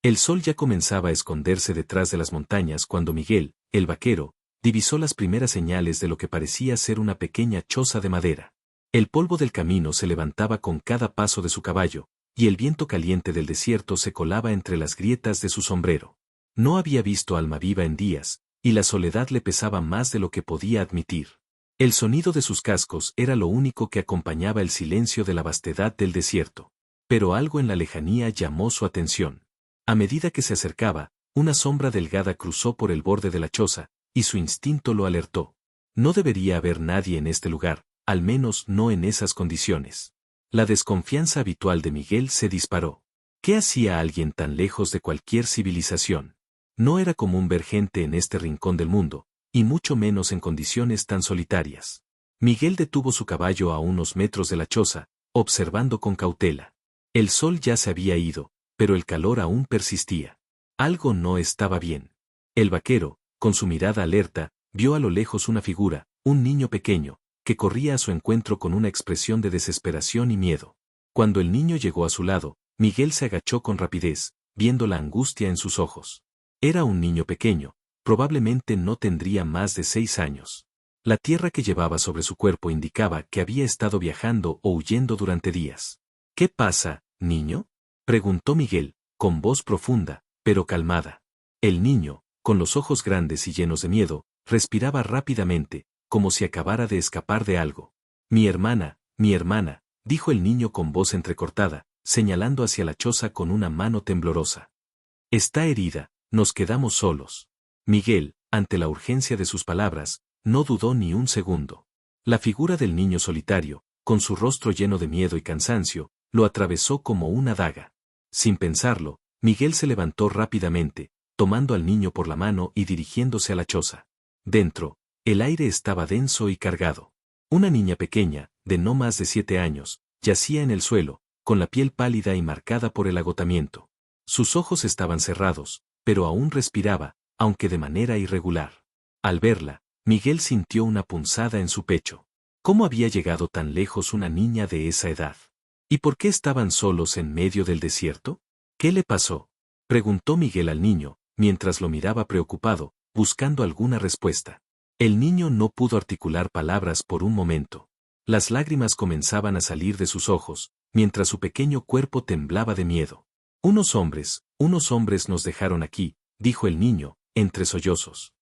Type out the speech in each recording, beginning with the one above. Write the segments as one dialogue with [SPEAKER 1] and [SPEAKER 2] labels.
[SPEAKER 1] El sol ya comenzaba a esconderse detrás de las montañas cuando Miguel, el vaquero, divisó las primeras señales de lo que parecía ser una pequeña choza de madera. El polvo del camino se levantaba con cada paso de su caballo, y el viento caliente del desierto se colaba entre las grietas de su sombrero. No había visto alma viva en días, y la soledad le pesaba más de lo que podía admitir. El sonido de sus cascos era lo único que acompañaba el silencio de la vastedad del desierto. Pero algo en la lejanía llamó su atención. A medida que se acercaba, una sombra delgada cruzó por el borde de la choza, y su instinto lo alertó. No debería haber nadie en este lugar, al menos no en esas condiciones. La desconfianza habitual de Miguel se disparó. ¿Qué hacía alguien tan lejos de cualquier civilización? No era común ver gente en este rincón del mundo, y mucho menos en condiciones tan solitarias. Miguel detuvo su caballo a unos metros de la choza, observando con cautela. El sol ya se había ido, pero el calor aún persistía. Algo no estaba bien. El vaquero, con su mirada alerta, vio a lo lejos una figura, un niño pequeño, que corría a su encuentro con una expresión de desesperación y miedo. Cuando el niño llegó a su lado, Miguel se agachó con rapidez, viendo la angustia en sus ojos. Era un niño pequeño, probablemente no tendría más de 6 años. La tierra que llevaba sobre su cuerpo indicaba que había estado viajando o huyendo durante días. ¿Qué pasa, niño?, preguntó Miguel, con voz profunda, pero calmada. El niño, con los ojos grandes y llenos de miedo, respiraba rápidamente, como si acabara de escapar de algo. Mi hermana, dijo el niño con voz entrecortada, señalando hacia la choza con una mano temblorosa. Está herida, nos quedamos solos. Miguel, ante la urgencia de sus palabras, no dudó ni un segundo. La figura del niño solitario, con su rostro lleno de miedo y cansancio, lo atravesó como una daga. Sin pensarlo, Miguel se levantó rápidamente, tomando al niño por la mano y dirigiéndose a la choza. Dentro, el aire estaba denso y cargado. Una niña pequeña, de no más de 7 años, yacía en el suelo, con la piel pálida y marcada por el agotamiento. Sus ojos estaban cerrados, pero aún respiraba, aunque de manera irregular. Al verla, Miguel sintió una punzada en su pecho. ¿Cómo había llegado tan lejos una niña de esa edad? ¿Y por qué estaban solos en medio del desierto? ¿Qué le pasó?, preguntó Miguel al niño, mientras lo miraba preocupado, buscando alguna respuesta. El niño no pudo articular palabras por un momento. Las lágrimas comenzaban a salir de sus ojos, mientras su pequeño cuerpo temblaba de miedo. Unos hombres nos dejaron aquí, dijo el niño, entre sollozos.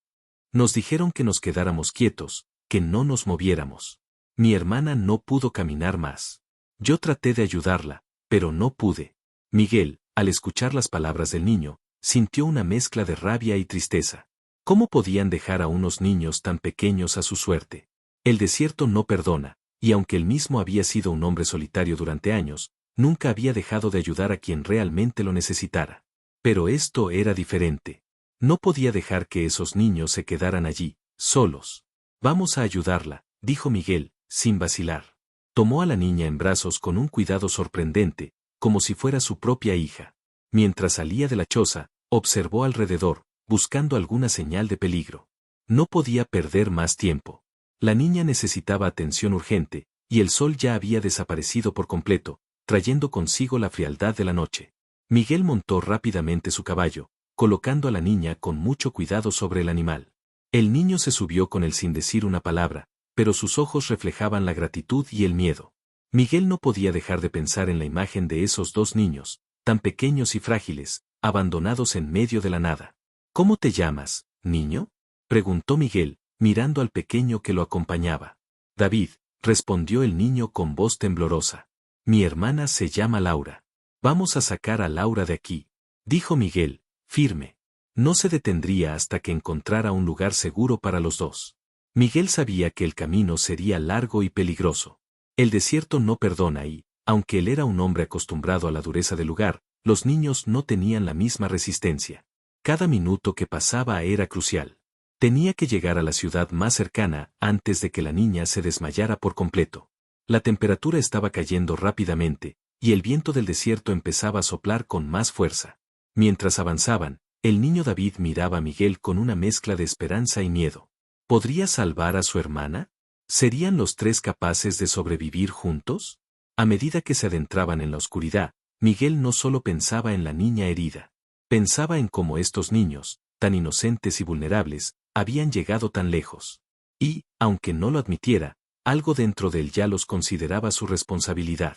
[SPEAKER 1] Nos dijeron que nos quedáramos quietos, que no nos moviéramos. Mi hermana no pudo caminar más. Yo traté de ayudarla, pero no pude. Miguel, al escuchar las palabras del niño, sintió una mezcla de rabia y tristeza. ¿Cómo podían dejar a unos niños tan pequeños a su suerte? El desierto no perdona, y aunque él mismo había sido un hombre solitario durante años, nunca había dejado de ayudar a quien realmente lo necesitara. Pero esto era diferente. No podía dejar que esos niños se quedaran allí, solos. Vamos a ayudarla, dijo Miguel, sin vacilar. Tomó a la niña en brazos con un cuidado sorprendente, como si fuera su propia hija. Mientras salía de la choza, observó alrededor, buscando alguna señal de peligro. No podía perder más tiempo. La niña necesitaba atención urgente, y el sol ya había desaparecido por completo, trayendo consigo la frialdad de la noche. Miguel montó rápidamente su caballo, colocando a la niña con mucho cuidado sobre el animal. El niño se subió con él sin decir una palabra, pero sus ojos reflejaban la gratitud y el miedo. Miguel no podía dejar de pensar en la imagen de esos 2 niños, tan pequeños y frágiles, abandonados en medio de la nada. ¿Cómo te llamas, niño?, preguntó Miguel, mirando al pequeño que lo acompañaba. David, respondió el niño con voz temblorosa. Mi hermana se llama Laura. Vamos a sacar a Laura de aquí, dijo Miguel, firme. No se detendría hasta que encontrara un lugar seguro para los 2. Miguel sabía que el camino sería largo y peligroso. El desierto no perdona y, aunque él era un hombre acostumbrado a la dureza del lugar, los niños no tenían la misma resistencia. Cada minuto que pasaba era crucial. Tenía que llegar a la ciudad más cercana antes de que la niña se desmayara por completo. La temperatura estaba cayendo rápidamente, y el viento del desierto empezaba a soplar con más fuerza. Mientras avanzaban, el niño David miraba a Miguel con una mezcla de esperanza y miedo. ¿Podría salvar a su hermana? ¿Serían los 3 capaces de sobrevivir juntos? A medida que se adentraban en la oscuridad, Miguel no solo pensaba en la niña herida. Pensaba en cómo estos niños, tan inocentes y vulnerables, habían llegado tan lejos. Y, aunque no lo admitiera, algo dentro de él ya los consideraba su responsabilidad.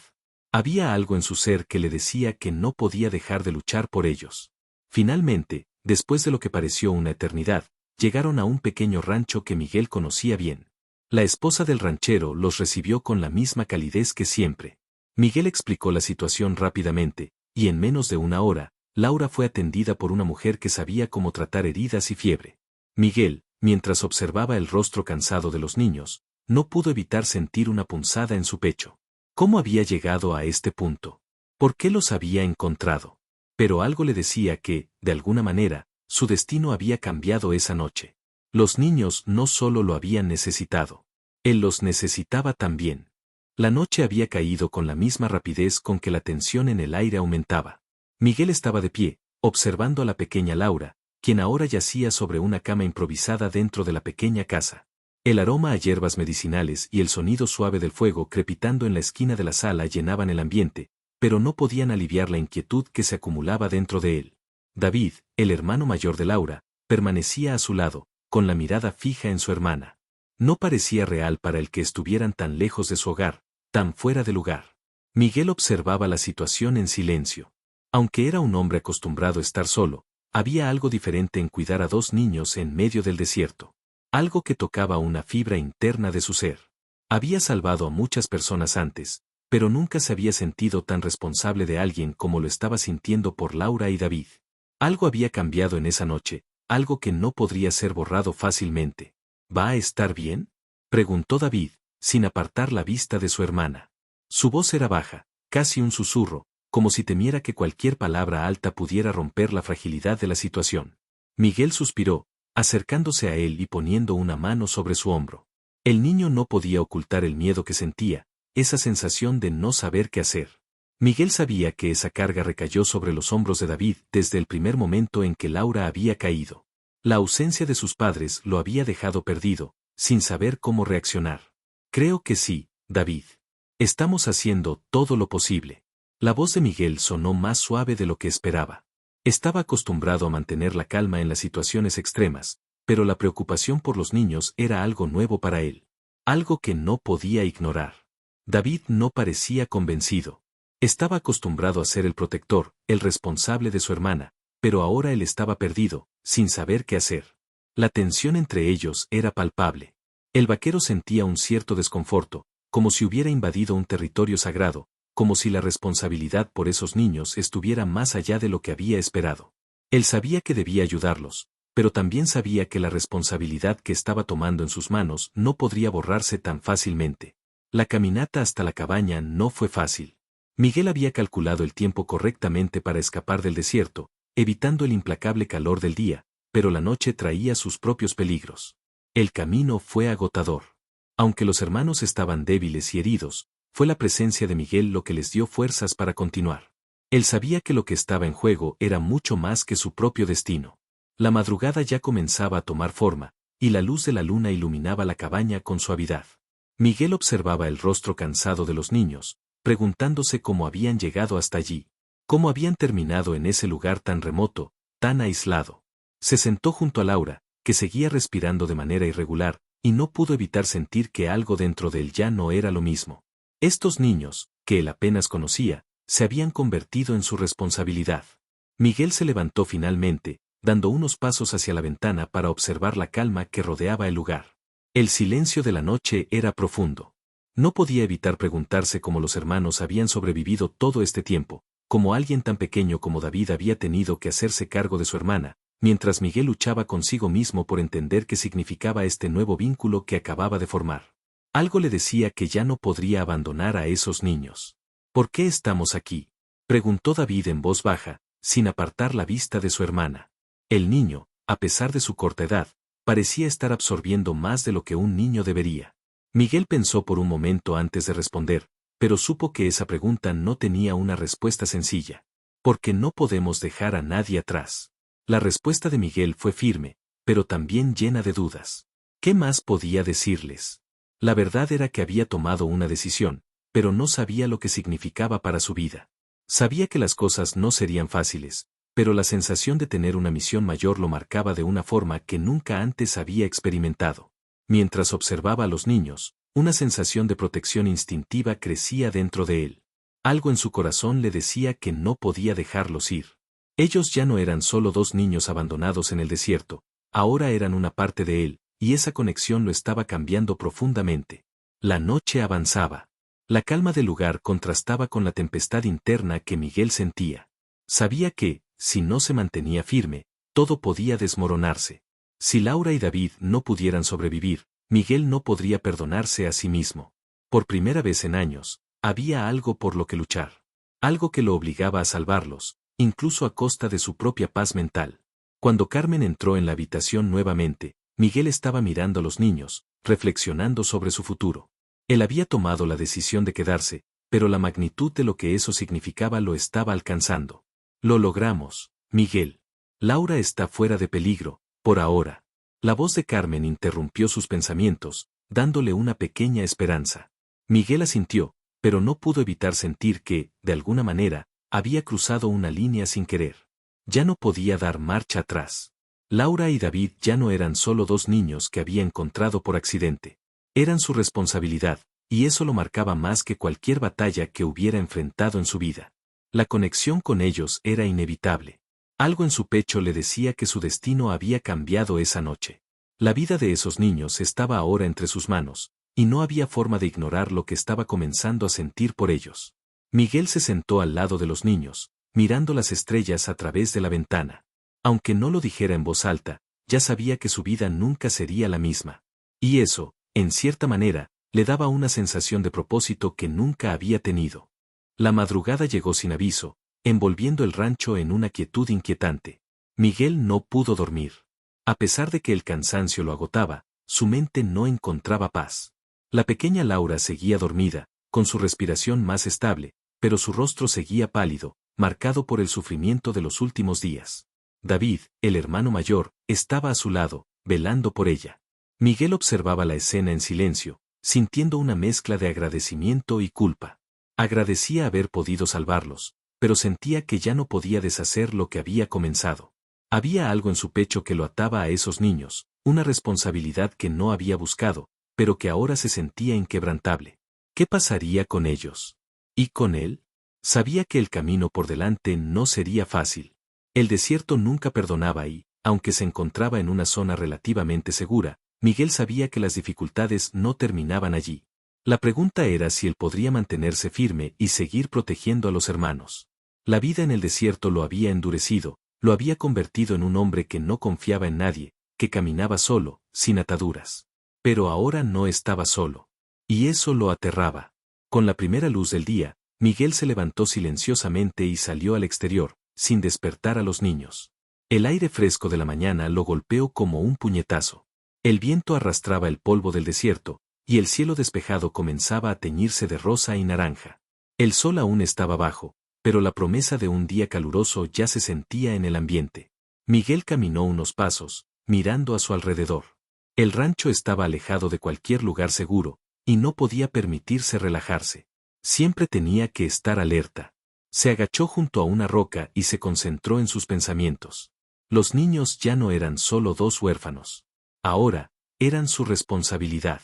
[SPEAKER 1] Había algo en su ser que le decía que no podía dejar de luchar por ellos. Finalmente, después de lo que pareció una eternidad, llegaron a un pequeño rancho que Miguel conocía bien. La esposa del ranchero los recibió con la misma calidez que siempre. Miguel explicó la situación rápidamente, y en menos de una hora, Laura fue atendida por una mujer que sabía cómo tratar heridas y fiebre. Miguel, mientras observaba el rostro cansado de los niños, no pudo evitar sentir una punzada en su pecho. ¿Cómo había llegado a este punto? ¿Por qué los había encontrado? Pero algo le decía que, de alguna manera, su destino había cambiado esa noche. Los niños no solo lo habían necesitado. Él los necesitaba también. La noche había caído con la misma rapidez con que la tensión en el aire aumentaba. Miguel estaba de pie, observando a la pequeña Laura, quien ahora yacía sobre una cama improvisada dentro de la pequeña casa. El aroma a hierbas medicinales y el sonido suave del fuego crepitando en la esquina de la sala llenaban el ambiente, pero no podían aliviar la inquietud que se acumulaba dentro de él. David, el hermano mayor de Laura, permanecía a su lado, con la mirada fija en su hermana. No parecía real para el que estuvieran tan lejos de su hogar, tan fuera de lugar. Miguel observaba la situación en silencio. Aunque era un hombre acostumbrado a estar solo, había algo diferente en cuidar a dos niños en medio del desierto. Algo que tocaba una fibra interna de su ser. Había salvado a muchas personas antes, pero nunca se había sentido tan responsable de alguien como lo estaba sintiendo por Laura y David. Algo había cambiado en esa noche, algo que no podría ser borrado fácilmente. ¿Va a estar bien?, preguntó David, sin apartar la vista de su hermana. Su voz era baja, casi un susurro, como si temiera que cualquier palabra alta pudiera romper la fragilidad de la situación. Miguel suspiró, acercándose a él y poniendo una mano sobre su hombro. El niño no podía ocultar el miedo que sentía, esa sensación de no saber qué hacer. Miguel sabía que esa carga recayó sobre los hombros de David desde el primer momento en que Laura había caído. La ausencia de sus padres lo había dejado perdido, sin saber cómo reaccionar. Creo que sí, David. Estamos haciendo todo lo posible. La voz de Miguel sonó más suave de lo que esperaba. Estaba acostumbrado a mantener la calma en las situaciones extremas, pero la preocupación por los niños era algo nuevo para él. Algo que no podía ignorar. David no parecía convencido. Estaba acostumbrado a ser el protector, el responsable de su hermana, pero ahora él estaba perdido, sin saber qué hacer. La tensión entre ellos era palpable. El vaquero sentía un cierto desconforto, como si hubiera invadido un territorio sagrado, como si la responsabilidad por esos niños estuviera más allá de lo que había esperado. Él sabía que debía ayudarlos, pero también sabía que la responsabilidad que estaba tomando en sus manos no podría borrarse tan fácilmente. La caminata hasta la cabaña no fue fácil. Miguel había calculado el tiempo correctamente para escapar del desierto, evitando el implacable calor del día, pero la noche traía sus propios peligros. El camino fue agotador. Aunque los hermanos estaban débiles y heridos, fue la presencia de Miguel lo que les dio fuerzas para continuar. Él sabía que lo que estaba en juego era mucho más que su propio destino. La madrugada ya comenzaba a tomar forma, y la luz de la luna iluminaba la cabaña con suavidad. Miguel observaba el rostro cansado de los niños, preguntándose cómo habían llegado hasta allí, cómo habían terminado en ese lugar tan remoto, tan aislado. Se sentó junto a Laura, que seguía respirando de manera irregular, y no pudo evitar sentir que algo dentro de él ya no era lo mismo. Estos niños, que él apenas conocía, se habían convertido en su responsabilidad. Miguel se levantó finalmente, dando unos pasos hacia la ventana para observar la calma que rodeaba el lugar. El silencio de la noche era profundo. No podía evitar preguntarse cómo los hermanos habían sobrevivido todo este tiempo, cómo alguien tan pequeño como David había tenido que hacerse cargo de su hermana, mientras Miguel luchaba consigo mismo por entender qué significaba este nuevo vínculo que acababa de formar. Algo le decía que ya no podría abandonar a esos niños. ¿Por qué estamos aquí?, preguntó David en voz baja, sin apartar la vista de su hermana. El niño, a pesar de su corta edad, parecía estar absorbiendo más de lo que un niño debería. Miguel pensó por un momento antes de responder, pero supo que esa pregunta no tenía una respuesta sencilla. Porque no podemos dejar a nadie atrás. La respuesta de Miguel fue firme, pero también llena de dudas. ¿Qué más podía decirles? La verdad era que había tomado una decisión, pero no sabía lo que significaba para su vida. Sabía que las cosas no serían fáciles, pero la sensación de tener una misión mayor lo marcaba de una forma que nunca antes había experimentado. Mientras observaba a los niños, una sensación de protección instintiva crecía dentro de él. Algo en su corazón le decía que no podía dejarlos ir. Ellos ya no eran solo dos niños abandonados en el desierto, ahora eran una parte de él, y esa conexión lo estaba cambiando profundamente. La noche avanzaba. La calma del lugar contrastaba con la tempestad interna que Miguel sentía. Sabía que, si no se mantenía firme, todo podía desmoronarse. Si Laura y David no pudieran sobrevivir, Miguel no podría perdonarse a sí mismo. Por primera vez en años, había algo por lo que luchar. Algo que lo obligaba a salvarlos, incluso a costa de su propia paz mental. Cuando Carmen entró en la habitación nuevamente, Miguel estaba mirando a los niños, reflexionando sobre su futuro. Él había tomado la decisión de quedarse, pero la magnitud de lo que eso significaba lo estaba alcanzando. Lo logramos, Miguel. Laura está fuera de peligro, por ahora. La voz de Carmen interrumpió sus pensamientos, dándole una pequeña esperanza. Miguel asintió, pero no pudo evitar sentir que, de alguna manera, había cruzado una línea sin querer. Ya no podía dar marcha atrás. Laura y David ya no eran solo dos niños que había encontrado por accidente. Eran su responsabilidad, y eso lo marcaba más que cualquier batalla que hubiera enfrentado en su vida. La conexión con ellos era inevitable. Algo en su pecho le decía que su destino había cambiado esa noche. La vida de esos niños estaba ahora entre sus manos, y no había forma de ignorar lo que estaba comenzando a sentir por ellos. Miguel se sentó al lado de los niños, mirando las estrellas a través de la ventana. Aunque no lo dijera en voz alta, ya sabía que su vida nunca sería la misma. Y eso, en cierta manera, le daba una sensación de propósito que nunca había tenido. La madrugada llegó sin aviso, envolviendo el rancho en una quietud inquietante. Miguel no pudo dormir. A pesar de que el cansancio lo agotaba, su mente no encontraba paz. La pequeña Laura seguía dormida, con su respiración más estable, pero su rostro seguía pálido, marcado por el sufrimiento de los últimos días. David, el hermano mayor, estaba a su lado, velando por ella. Miguel observaba la escena en silencio, sintiendo una mezcla de agradecimiento y culpa. Agradecía haber podido salvarlos, pero sentía que ya no podía deshacer lo que había comenzado. Había algo en su pecho que lo ataba a esos niños, una responsabilidad que no había buscado, pero que ahora se sentía inquebrantable. ¿Qué pasaría con ellos? ¿Y con él? Sabía que el camino por delante no sería fácil. El desierto nunca perdonaba y, aunque se encontraba en una zona relativamente segura, Miguel sabía que las dificultades no terminaban allí. La pregunta era si él podría mantenerse firme y seguir protegiendo a los hermanos. La vida en el desierto lo había endurecido, lo había convertido en un hombre que no confiaba en nadie, que caminaba solo, sin ataduras. Pero ahora no estaba solo. Y eso lo aterraba. Con la primera luz del día, Miguel se levantó silenciosamente y salió al exterior, sin despertar a los niños. El aire fresco de la mañana lo golpeó como un puñetazo. El viento arrastraba el polvo del desierto, y el cielo despejado comenzaba a teñirse de rosa y naranja. El sol aún estaba bajo, pero la promesa de un día caluroso ya se sentía en el ambiente. Miguel caminó unos pasos, mirando a su alrededor. El rancho estaba alejado de cualquier lugar seguro, y no podía permitirse relajarse. Siempre tenía que estar alerta. Se agachó junto a una roca y se concentró en sus pensamientos. Los niños ya no eran solo dos huérfanos. Ahora, eran su responsabilidad.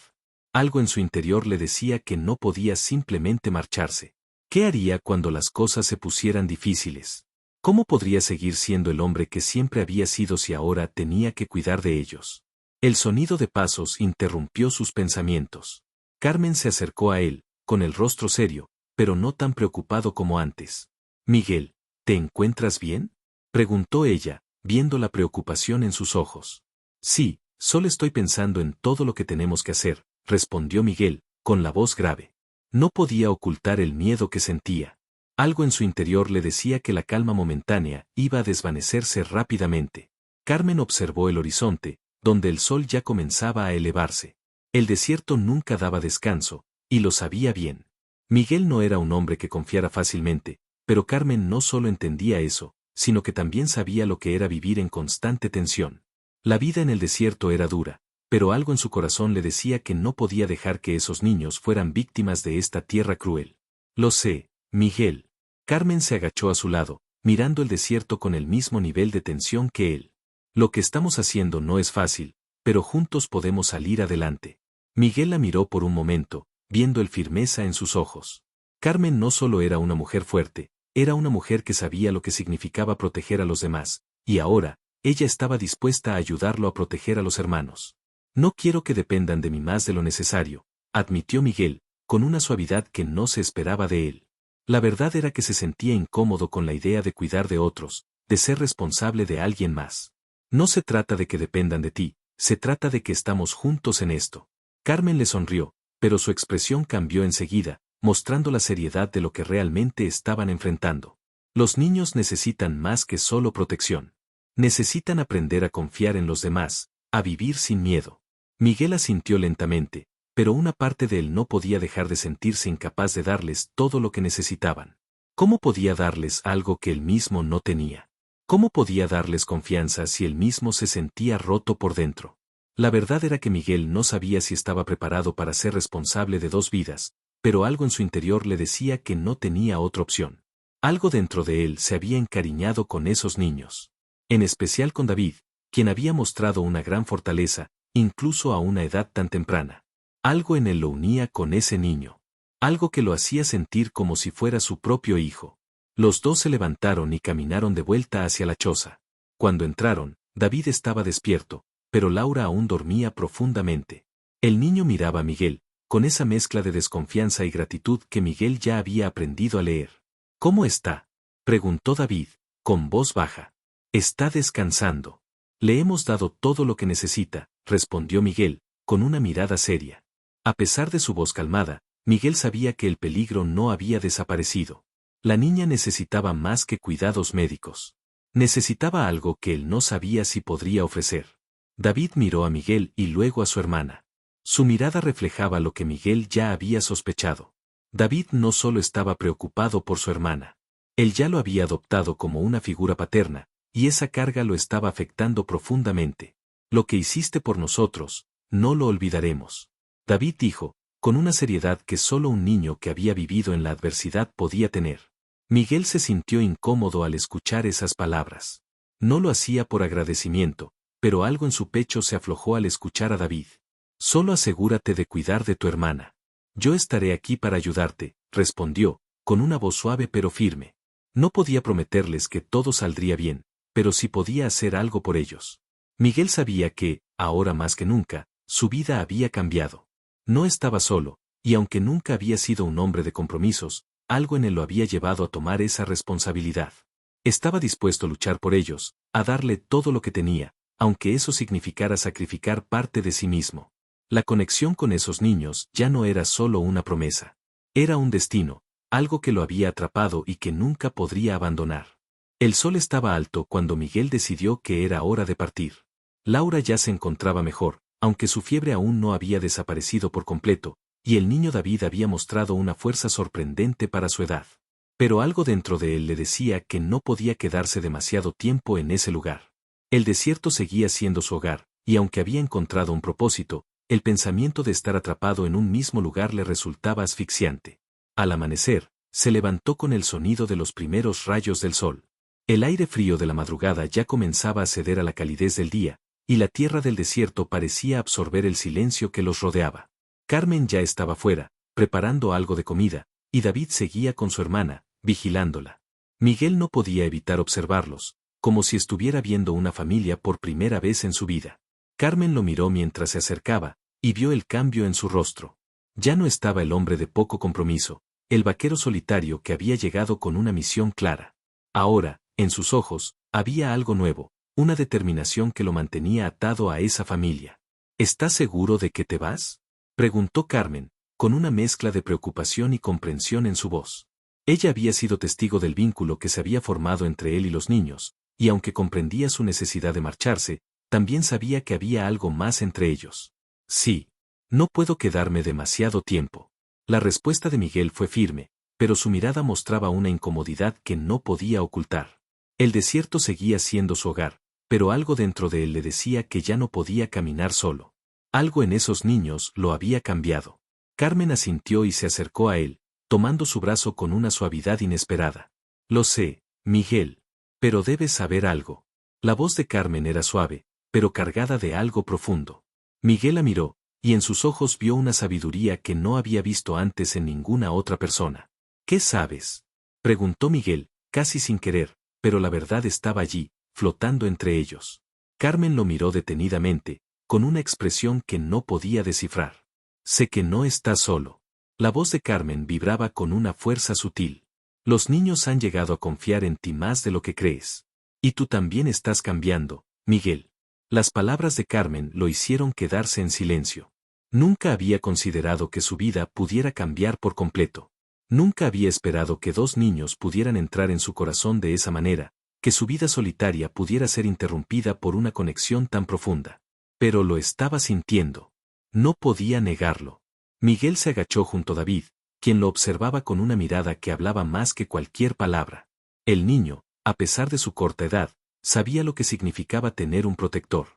[SPEAKER 1] Algo en su interior le decía que no podía simplemente marcharse. ¿Qué haría cuando las cosas se pusieran difíciles? ¿Cómo podría seguir siendo el hombre que siempre había sido si ahora tenía que cuidar de ellos? El sonido de pasos interrumpió sus pensamientos. Carmen se acercó a él, con el rostro serio, pero no tan preocupado como antes. Miguel, ¿te encuentras bien?, preguntó ella, viendo la preocupación en sus ojos. Sí, solo estoy pensando en todo lo que tenemos que hacer, respondió Miguel, con la voz grave. No podía ocultar el miedo que sentía. Algo en su interior le decía que la calma momentánea iba a desvanecerse rápidamente. Carmen observó el horizonte, donde el sol ya comenzaba a elevarse. El desierto nunca daba descanso, y lo sabía bien. Miguel no era un hombre que confiara fácilmente, pero Carmen no solo entendía eso, sino que también sabía lo que era vivir en constante tensión. La vida en el desierto era dura, pero algo en su corazón le decía que no podía dejar que esos niños fueran víctimas de esta tierra cruel. Lo sé, Miguel. Carmen se agachó a su lado, mirando el desierto con el mismo nivel de tensión que él. Lo que estamos haciendo no es fácil, pero juntos podemos salir adelante. Miguel la miró por un momento, viendo el firmeza en sus ojos. Carmen no solo era una mujer fuerte, era una mujer que sabía lo que significaba proteger a los demás, y ahora, ella estaba dispuesta a ayudarlo a proteger a los hermanos. No quiero que dependan de mí más de lo necesario, admitió Miguel, con una suavidad que no se esperaba de él. La verdad era que se sentía incómodo con la idea de cuidar de otros, de ser responsable de alguien más. No se trata de que dependan de ti, se trata de que estamos juntos en esto. Carmen le sonrió, pero su expresión cambió enseguida, mostrando la seriedad de lo que realmente estaban enfrentando. Los niños necesitan más que solo protección. Necesitan aprender a confiar en los demás, a vivir sin miedo. Miguel asintió lentamente, pero una parte de él no podía dejar de sentirse incapaz de darles todo lo que necesitaban. ¿Cómo podía darles algo que él mismo no tenía? ¿Cómo podía darles confianza si él mismo se sentía roto por dentro? La verdad era que Miguel no sabía si estaba preparado para ser responsable de dos vidas, pero algo en su interior le decía que no tenía otra opción. Algo dentro de él se había encariñado con esos niños. En especial con David, quien había mostrado una gran fortaleza, incluso a una edad tan temprana. Algo en él lo unía con ese niño. Algo que lo hacía sentir como si fuera su propio hijo. Los dos se levantaron y caminaron de vuelta hacia la choza. Cuando entraron, David estaba despierto, pero Laura aún dormía profundamente. El niño miraba a Miguel, con esa mezcla de desconfianza y gratitud que Miguel ya había aprendido a leer. ¿Cómo está?, preguntó David, con voz baja. Está descansando. Le hemos dado todo lo que necesita, respondió Miguel, con una mirada seria. A pesar de su voz calmada, Miguel sabía que el peligro no había desaparecido. La niña necesitaba más que cuidados médicos. Necesitaba algo que él no sabía si podría ofrecer. David miró a Miguel y luego a su hermana. Su mirada reflejaba lo que Miguel ya había sospechado. David no solo estaba preocupado por su hermana. Él ya lo había adoptado como una figura paterna, y esa carga lo estaba afectando profundamente. Lo que hiciste por nosotros, no lo olvidaremos. David dijo, con una seriedad que solo un niño que había vivido en la adversidad podía tener. Miguel se sintió incómodo al escuchar esas palabras. No lo hacía por agradecimiento, pero algo en su pecho se aflojó al escuchar a David. Solo asegúrate de cuidar de tu hermana. Yo estaré aquí para ayudarte, respondió, con una voz suave pero firme. No podía prometerles que todo saldría bien, pero sí podía hacer algo por ellos. Miguel sabía que, ahora más que nunca, su vida había cambiado. No estaba solo, y aunque nunca había sido un hombre de compromisos, algo en él lo había llevado a tomar esa responsabilidad. Estaba dispuesto a luchar por ellos, a darle todo lo que tenía, aunque eso significara sacrificar parte de sí mismo. La conexión con esos niños ya no era solo una promesa. Era un destino, algo que lo había atrapado y que nunca podría abandonar. El sol estaba alto cuando Miguel decidió que era hora de partir. Laura ya se encontraba mejor, aunque su fiebre aún no había desaparecido por completo, y el niño David había mostrado una fuerza sorprendente para su edad. Pero algo dentro de él le decía que no podía quedarse demasiado tiempo en ese lugar. El desierto seguía siendo su hogar, y aunque había encontrado un propósito, el pensamiento de estar atrapado en un mismo lugar le resultaba asfixiante. Al amanecer, se levantó con el sonido de los primeros rayos del sol. El aire frío de la madrugada ya comenzaba a ceder a la calidez del día, y la tierra del desierto parecía absorber el silencio que los rodeaba. Carmen ya estaba fuera, preparando algo de comida, y David seguía con su hermana, vigilándola. Miguel no podía evitar observarlos, como si estuviera viendo una familia por primera vez en su vida. Carmen lo miró mientras se acercaba, y vio el cambio en su rostro. Ya no estaba el hombre de poco compromiso, el vaquero solitario que había llegado con una misión clara. Ahora, en sus ojos, había algo nuevo, una determinación que lo mantenía atado a esa familia. ¿Estás seguro de que te vas?, preguntó Carmen, con una mezcla de preocupación y comprensión en su voz. Ella había sido testigo del vínculo que se había formado entre él y los niños, y aunque comprendía su necesidad de marcharse, también sabía que había algo más entre ellos. Sí. No puedo quedarme demasiado tiempo. La respuesta de Miguel fue firme, pero su mirada mostraba una incomodidad que no podía ocultar. El desierto seguía siendo su hogar, pero algo dentro de él le decía que ya no podía caminar solo. Algo en esos niños lo había cambiado. Carmen asintió y se acercó a él, tomando su brazo con una suavidad inesperada. Lo sé, Miguel. Pero debes saber algo. La voz de Carmen era suave, pero cargada de algo profundo. Miguel la miró, y en sus ojos vio una sabiduría que no había visto antes en ninguna otra persona. ¿Qué sabes?, preguntó Miguel, casi sin querer, pero la verdad estaba allí, flotando entre ellos. Carmen lo miró detenidamente, con una expresión que no podía descifrar. Sé que no estás solo. La voz de Carmen vibraba con una fuerza sutil. Los niños han llegado a confiar en ti más de lo que crees. Y tú también estás cambiando, Miguel. Las palabras de Carmen lo hicieron quedarse en silencio. Nunca había considerado que su vida pudiera cambiar por completo. Nunca había esperado que dos niños pudieran entrar en su corazón de esa manera, que su vida solitaria pudiera ser interrumpida por una conexión tan profunda. Pero lo estaba sintiendo. No podía negarlo. Miguel se agachó junto a David, quien lo observaba con una mirada que hablaba más que cualquier palabra. El niño, a pesar de su corta edad, sabía lo que significaba tener un protector.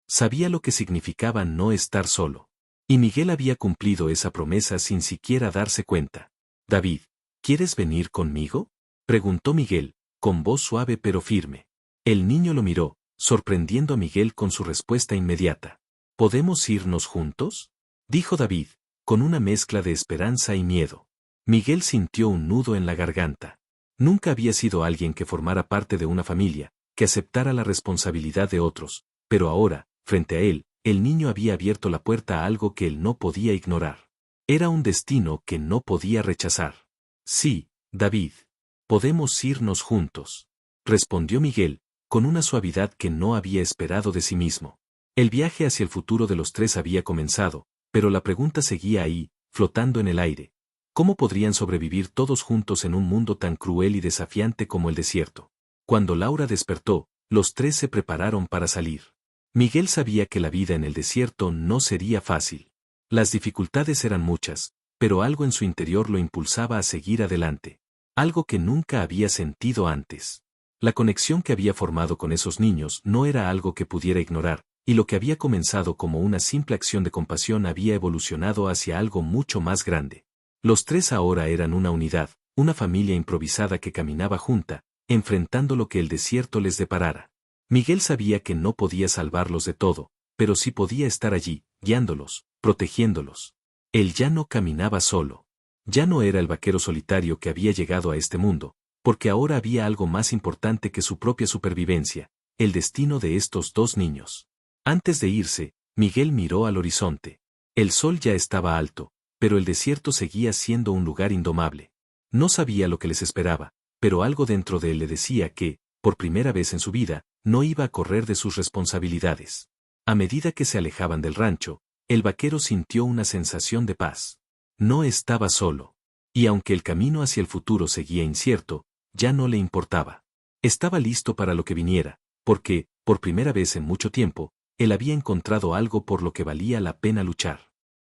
[SPEAKER 1] Sabía lo que significaba no estar solo. Y Miguel había cumplido esa promesa sin siquiera darse cuenta. David, ¿quieres venir conmigo?, preguntó Miguel, con voz suave pero firme. El niño lo miró, sorprendiendo a Miguel con su respuesta inmediata. ¿Podemos irnos juntos?, dijo David, con una mezcla de esperanza y miedo. Miguel sintió un nudo en la garganta. Nunca había sido alguien que formara parte de una familia, que aceptara la responsabilidad de otros, pero ahora, frente a él, el niño había abierto la puerta a algo que él no podía ignorar. Era un destino que no podía rechazar. Sí, David. Podemos irnos juntos, respondió Miguel, con una suavidad que no había esperado de sí mismo. El viaje hacia el futuro de los tres había comenzado, pero la pregunta seguía ahí, flotando en el aire. ¿Cómo podrían sobrevivir todos juntos en un mundo tan cruel y desafiante como el desierto? Cuando Laura despertó, los tres se prepararon para salir. Miguel sabía que la vida en el desierto no sería fácil. Las dificultades eran muchas, pero algo en su interior lo impulsaba a seguir adelante. Algo que nunca había sentido antes. La conexión que había formado con esos niños no era algo que pudiera ignorar, y lo que había comenzado como una simple acción de compasión había evolucionado hacia algo mucho más grande. Los tres ahora eran una unidad, una familia improvisada que caminaba junta, enfrentando lo que el desierto les deparara. Miguel sabía que no podía salvarlos de todo, pero sí podía estar allí, guiándolos, protegiéndolos. Él ya no caminaba solo. Ya no era el vaquero solitario que había llegado a este mundo, porque ahora había algo más importante que su propia supervivencia, el destino de estos dos niños. Antes de irse, Miguel miró al horizonte. El sol ya estaba alto, pero el desierto seguía siendo un lugar indomable. No sabía lo que les esperaba, pero algo dentro de él le decía que, por primera vez en su vida, no iba a correr de sus responsabilidades. A medida que se alejaban del rancho, el vaquero sintió una sensación de paz. No estaba solo. Y aunque el camino hacia el futuro seguía incierto, ya no le importaba. Estaba listo para lo que viniera, porque, por primera vez en mucho tiempo, él había encontrado algo por lo que valía la pena luchar.